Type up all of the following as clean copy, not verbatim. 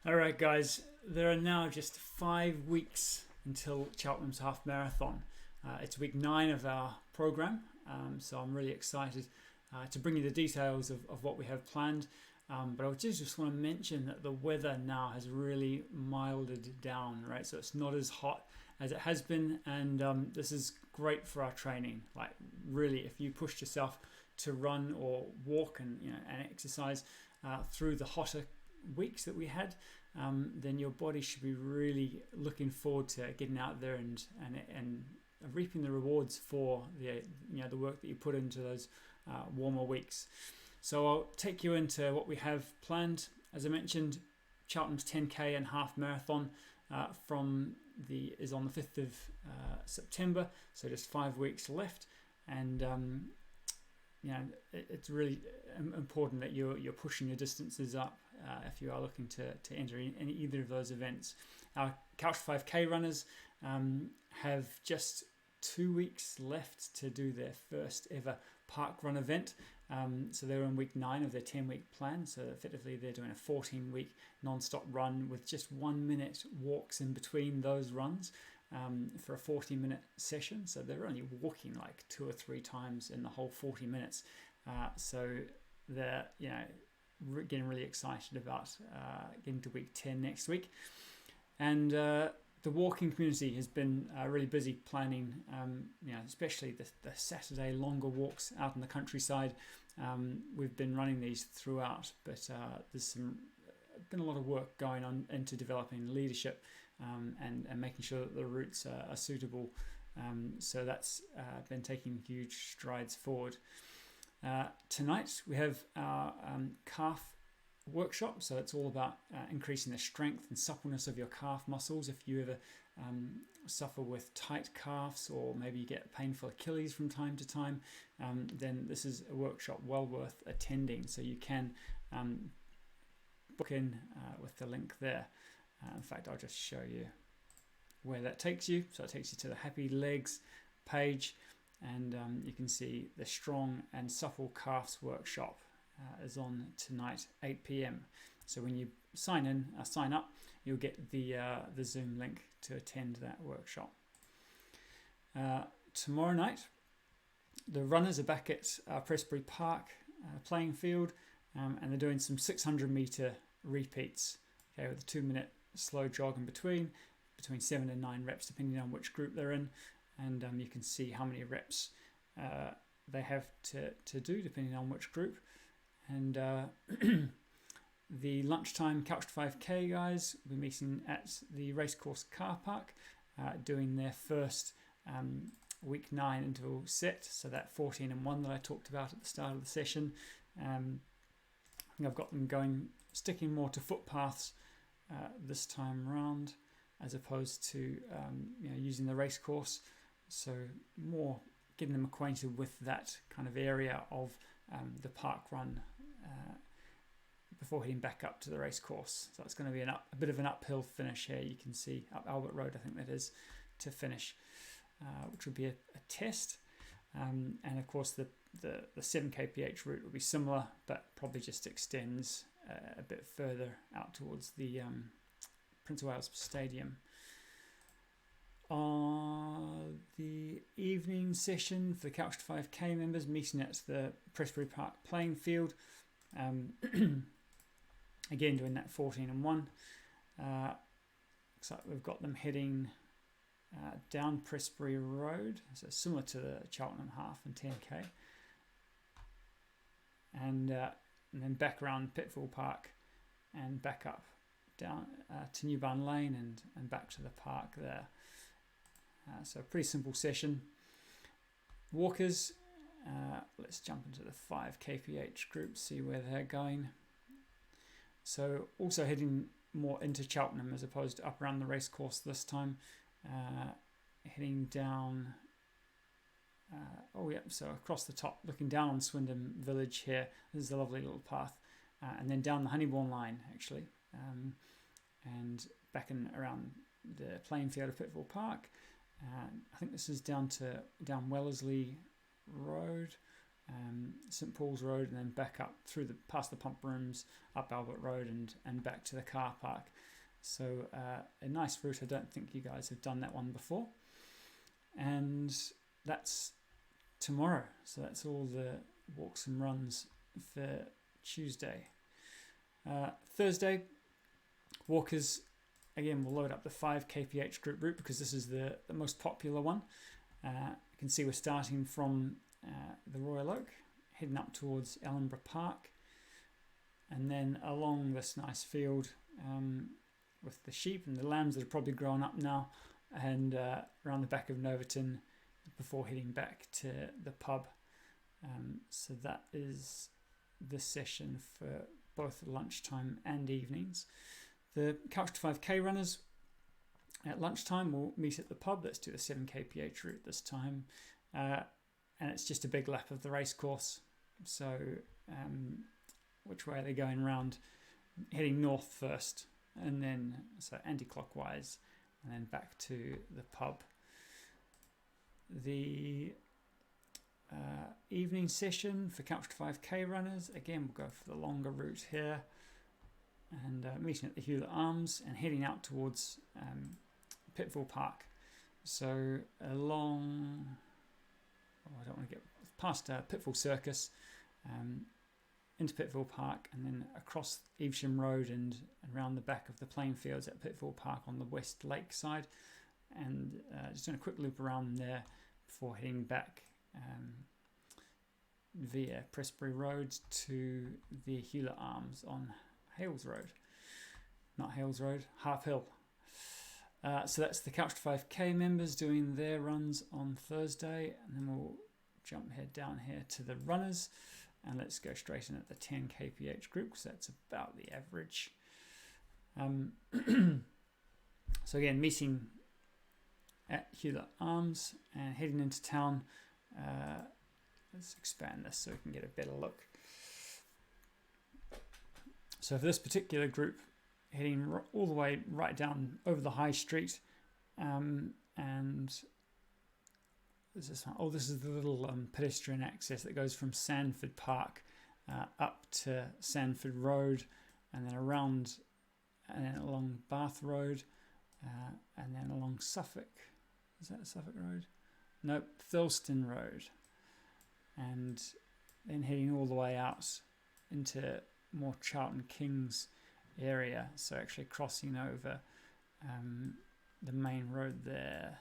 All right, guys, there are now just 5 weeks until Cheltenham's half marathon. It's week 9 of our program, so I'm really excited to bring you the details of what we have planned. But I just want to mention that the weather now has really milded down, right? So it's not as hot as it has been, and this is great for our training. Like, really, if you pushed yourself to run or walk and exercise through the hotter weeks that we had, then your body should be really looking forward to getting out there and reaping the rewards for the work that you put into those warmer weeks. So I'll take you into what we have planned. As I mentioned, Cheltenham's 10k and half marathon is on the 5th of September, so just 5 weeks left, and it's really important that you're pushing your distances up if you are looking to enter in either of those events. Our Couch 5k runners have just 2 weeks left to do their first ever park run event. So they're in week 9 of their 10-week plan. So effectively they're doing a 14-week non-stop run with just 1 minute walks in between those runs for a 40-minute session. So they're only walking like 2 or 3 times in the whole 40 minutes. So they're getting really excited about getting to week 10 next week. And the walking community has been really busy planning, especially the Saturday longer walks out in the countryside. We've been running these throughout, but there's been a lot of work going on into developing leadership and making sure that the routes are suitable. So that's been taking huge strides forward. Tonight we have our calf workshop, so it's all about increasing the strength and suppleness of your calf muscles. If you ever suffer with tight calves, or maybe you get painful Achilles from time to time, then this is a workshop well worth attending. So you can book in with the link there. In fact, I'll just show you where that takes you. So it takes you to the Happy Legs page, and you can see the Strong and Supple Calves workshop is on tonight, 8 p.m. So when you sign up, you'll get the Zoom link to attend that workshop. Tomorrow night, the runners are back at Pittville Park playing field, and they're doing some 600 meter repeats, okay, with a 2-minute slow jog in between 7 and 9 reps, depending on which group they're in, and you can see how many reps they have to do depending on which group. And the lunchtime Couch 5k guys will be meeting at the racecourse car park, doing their first week 9 interval set, so that 14 and 1 that I talked about at the start of the session. I think I've got them sticking more to footpaths this time round, as opposed to using the racecourse, so more getting them acquainted with that kind of area of the park run before heading back up to the race course. So it's going to be a bit of an uphill finish here. You can see up Albert Road, I think that is, to finish, which would be a test. And of course the 7 kph route will be similar, but probably just extends a bit further out towards the Prince of Wales Stadium. The evening session for the Couch to 5k members meeting at the Pittville Park playing field, again doing that 14 and 1. Looks like we've got them heading down Prestbury Road, so similar to the Cheltenham half and 10k, and then back around Pittville Park and back up down to New Barn Lane and back to the park there. So a pretty simple session. Walkers, let's jump into the 5 kph group, see where they're going. So also heading more into Cheltenham as opposed to up around the racecourse this time. Heading down, so across the top, looking down on Swindon Village here. This is a lovely little path. And then down the Honeybourne line, actually. And back in around the playing field of Pittville Park. I think this is down Wellesley Road, St Paul's Road, and then back up through past the pump rooms, up Albert Road, and back to the car park. So a nice route. I don't think you guys have done that one before. And that's tomorrow. So that's all the walks and runs for Tuesday. Thursday, walkers, again, we'll load up the 5 kph group route because this is the most popular one. You can see we're starting from the Royal Oak, heading up towards Ellenborough Park, and then along this nice field with the sheep and the lambs that have probably grown up now, and around the back of Noverton before heading back to the pub. So that is the session for both lunchtime and evenings. The Couch to 5k runners at lunchtime will meet at the pub. Let's do the 7 kph route this time. And it's just a big lap of the race course. So which way are they going round? Heading north first, and then so anti-clockwise, and then back to the pub. The evening session for Couch to 5k runners, again we'll go for the longer route here, and meeting at the Hewlett Arms and heading out towards Pittville Park. So along, I don't want to get past Pittville Circus, into Pittville Park, and then across Evesham Road and around the back of the playing fields at Pittville Park on the West Lake side, and just doing a quick loop around there before heading back via Pressbury Road to the Hewlett Arms on Hales Road. Not Hales Road, Harp Hill. So that's the Couch to 5k members doing their runs on Thursday, and then we'll jump head down here to the runners, and let's go straight in at the 10 kph group because that's about the average. So again, meeting at Hewlett Arms and heading into town. Let's expand this so we can get a better look. So for this particular group, heading all the way right down over the high street, and this is this is the little pedestrian access that goes from Sandford Park up to Sandford Road, and then around, and then along Bath Road, and then along Suffolk. Is that Suffolk Road? Nope, Thilston Road, and then heading all the way out into more Charlton Kings area, so actually crossing over the main road there.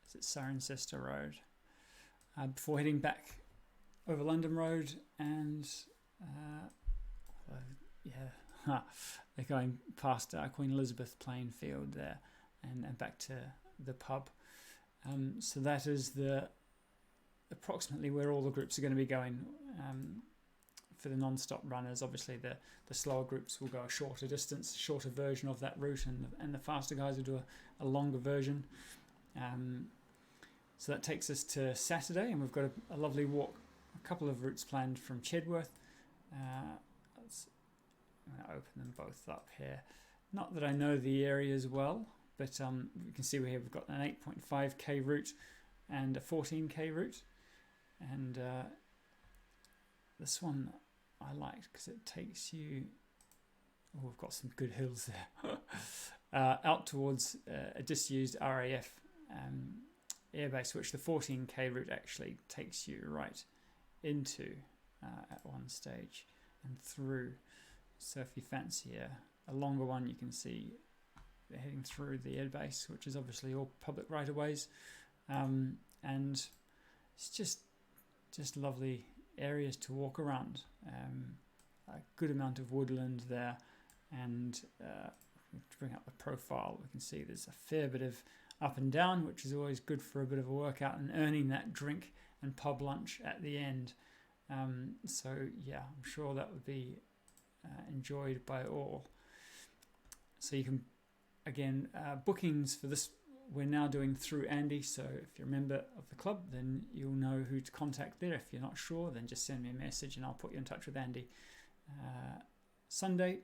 Is it Cirencester Road? Before heading back over London Road, and they're going past Queen Elizabeth playing field there, and back to the pub. So that is approximately where all the groups are going to be going. For the non-stop runners, obviously the slower groups will go a shorter distance, shorter version of that route, and the faster guys will do a longer version. So that takes us to Saturday, and we've got a lovely walk, a couple of routes planned from Chedworth. I'm going to open them both up here. Not that I know the areas well, but you can see we've got an 8.5k route and a 14k route, and this one I liked because it takes you, we've got some good hills there, out towards a disused RAF airbase, which the 14k route actually takes you right into at one stage and through. So if you fancy a longer one, you can see they're heading through the airbase, which is obviously all public right-of-ways, and it's just lovely areas to walk around. A good amount of woodland there, and to bring up the profile, we can see there's a fair bit of up and down, which is always good for a bit of a workout and earning that drink and pub lunch at the end. So yeah, I'm sure that would be enjoyed by all. So you can, again, bookings for this we're now doing through Andy, so if you're a member of the club, then you'll know who to contact there. If you're not sure, then just send me a message and I'll put you in touch with Andy. Sunday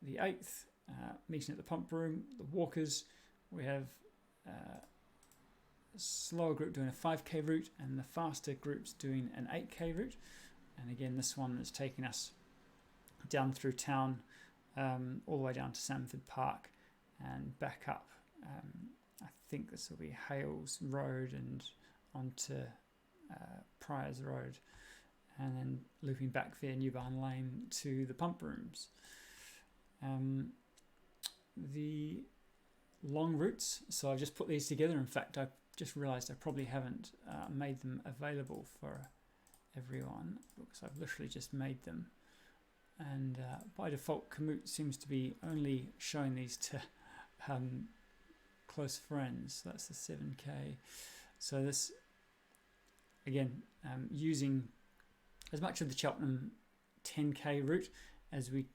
the 8th, meeting at the pump room, the walkers. We have slower group doing a 5k route, and the faster groups doing an 8k route. And again, this one is taking us down through town, all the way down to Pittville Park and back up. I think this will be Hales Road and onto Priors Road, and then looping back via New Barn Lane to the pump rooms. The long routes, so I've just put these together. In fact, I just realised I probably haven't made them available for everyone, because I've literally just made them, and by default Komoot seems to be only showing these to close friends. So that's the 7k. So this again, using as much of the Cheltenham 10k route as we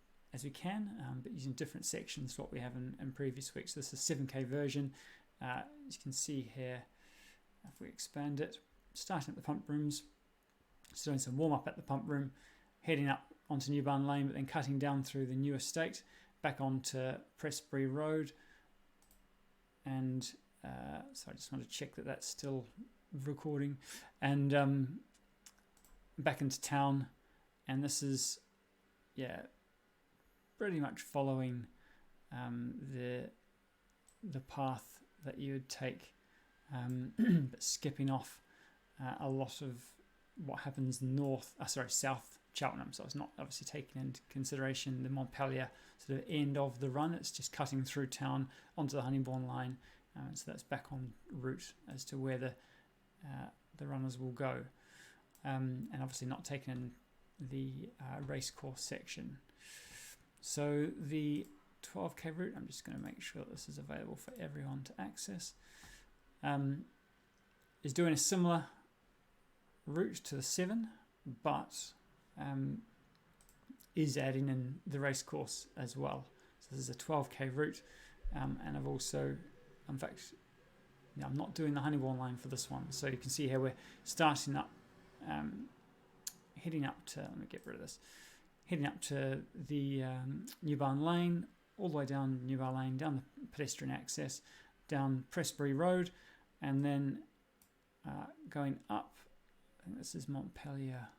can, but using different sections to what we have in previous weeks. So this is 7k version. As you can see here, if we expand it, starting at the pump rooms, so doing some warm up at the pump room, heading up onto New Barn Lane, but then cutting down through the new estate, back onto Prestbury Road, and so I just want to check that that's still recording, and back into town. And this is, pretty much following the path that you would take, but skipping off a lot of what happens south Cheltenham. So it's not obviously taking into consideration the Montpellier sort of end of the run. It's just cutting through town onto the Honeybourne line. So that's back on route as to where the runners will go, and obviously not taking in the racecourse section. So the 12k route, I'm just going to make sure that this is available for everyone to access, is doing a similar route to the 7, but is adding in the racecourse as well. So this is a 12k route, and I've also, in fact, I'm not doing the Honeybourne line for this one. So you can see here we're starting up, heading up to, let me get rid of this, heading up to the New Barn Lane, all the way down New Barn Lane, down the pedestrian access, down Prestbury Road, and then going up, I think this is Montpellier,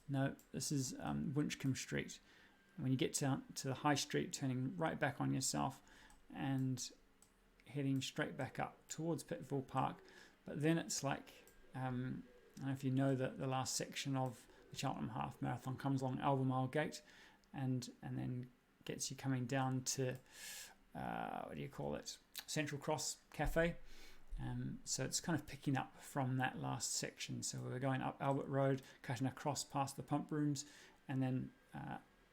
no, this is Winchcombe Street. When you get down to the High Street, turning right back on yourself and heading straight back up towards Pittville Park. But then it's like, I don't know if you know that the last section of the Cheltenham Half Marathon comes along Albemarle Gate, and then gets you coming down to Central Cross Cafe. So it's kind of picking up from that last section. So we're going up Albert Road, cutting across past the pump rooms, and then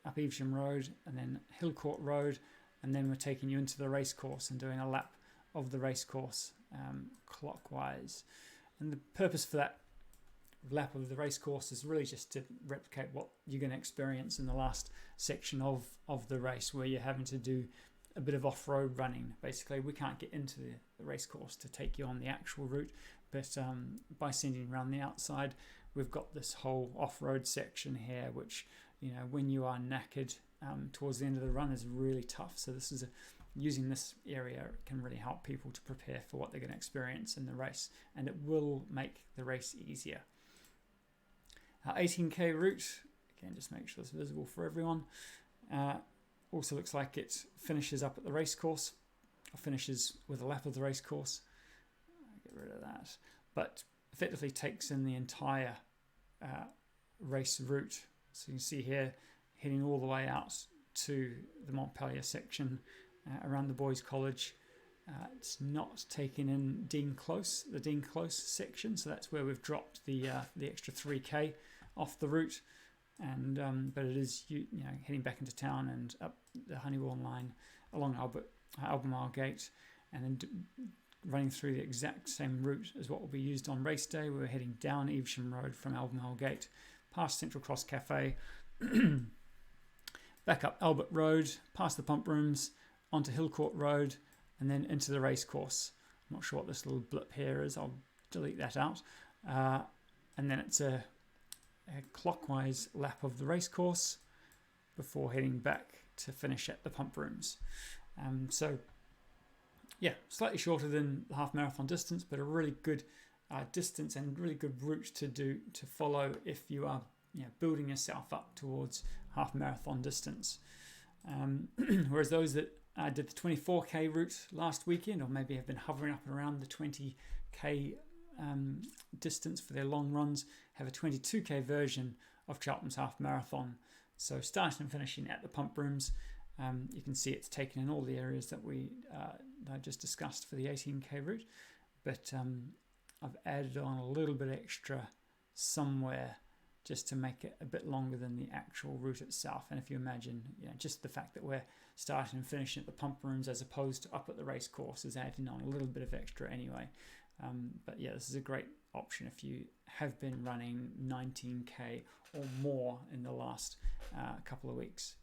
up Evesham Road, and then Hillcourt Road, and then we're taking you into the racecourse and doing a lap of the racecourse clockwise. And the purpose for that lap of the racecourse is really just to replicate what you're going to experience in the last section of the race, where you're having to do a bit of off-road running. Basically, we can't get into the racecourse to take you on the actual route, but by sending around the outside, we've got this whole off-road section here, which, when you are knackered towards the end of the run is really tough. So this is using this area can really help people to prepare for what they're going to experience in the race, and it will make the race easier. 18k route, again, just make sure it's visible for everyone. Also looks like it finishes up at the racecourse, or finishes with a lap of the racecourse. Get rid of that. But effectively takes in the entire race route. So you can see here, heading all the way out to the Montpellier section, around the Boys' College. It's not taking in the Dean Close section, so that's where we've dropped the extra 3k off the route, and but it is heading back into town and up the Honeybourne line along Albemarle Gate, and then running through the exact same route as what will be used on race day. We're heading down Evesham Road from Albemarle Gate, past Central Cross Cafe, back up Albert Road, past the pump rooms, onto Hillcourt Road, and then into the racecourse. I'm not sure what this little blip here is. I'll delete that out. And then it's a clockwise lap of the racecourse before heading back to finish at the pump rooms. So slightly shorter than the half marathon distance, but a really good distance and really good route to follow if you are building yourself up towards half marathon distance. Whereas those that did the 24k route last weekend, or maybe have been hovering up around the 20k distance for their long runs, have a 22k version of Cheltenham's half marathon. So starting and finishing at the pump rooms, you can see it's taken in all the areas that I just discussed for the 18k route, but I've added on a little bit extra somewhere just to make it a bit longer than the actual route itself. And if you imagine, just the fact that we're starting and finishing at the pump rooms as opposed to up at the race course is adding on a little bit of extra anyway. But this is a great option if you have been running 19k or more in the last couple of weeks.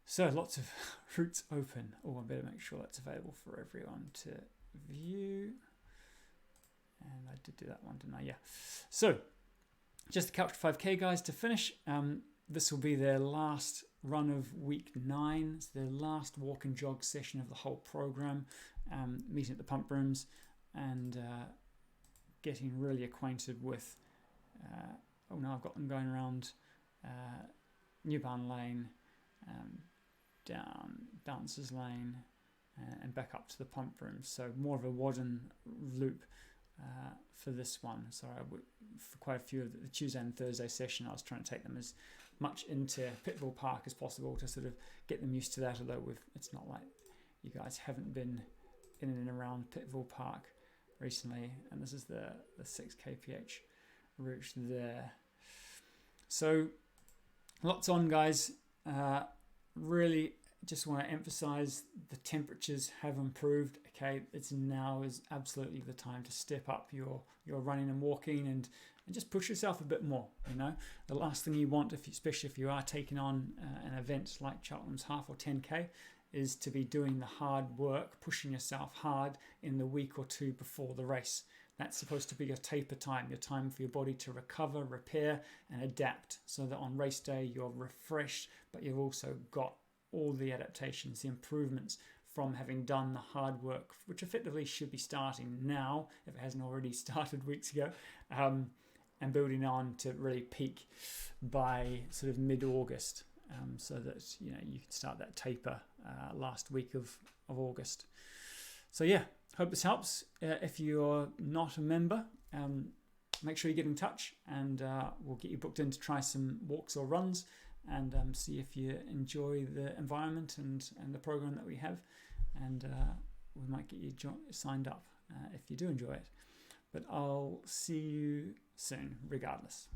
So lots of routes open. I better make sure that's available for everyone to view. And I did do that one, didn't I? Yeah. So just the Couch to 5k guys to finish. This will be their last run of week 9. It's their last walk and jog session of the whole program. Meeting at the pump rooms and getting really acquainted with. I've got them going around New Barn Lane, down Bouncers Lane, and back up to the pump rooms. So more of a Wadden loop for this one. So for quite a few of the Tuesday and Thursday session, I was trying to take them as much into Pittville Park as possible to sort of get them used to that, although it's not like you guys haven't been in and around Pittville Park recently, and this is the 6 kph route there. So lots on, guys. Really just want to emphasize the temperatures have improved. Okay, it's now is absolutely the time to step up your running and walking and just push yourself a bit more. The last thing you want, especially if you are taking on an event like Cheltenham's half or 10k, is to be doing the hard work, pushing yourself hard in the week or two before the race. That's supposed to be your taper time, your time for your body to recover, repair, and adapt, so that on race day you're refreshed, but you've also got all the adaptations, the improvements from having done the hard work, which effectively should be starting now, if it hasn't already started weeks ago, and building on to really peak by sort of mid-August, so that you can start that taper last week of August. So hope this helps. If you're not a member, make sure you get in touch, and we'll get you booked in to try some walks or runs, and see if you enjoy the environment and the program that we have, and we might get you signed up if you do enjoy it. But I'll see you soon regardless.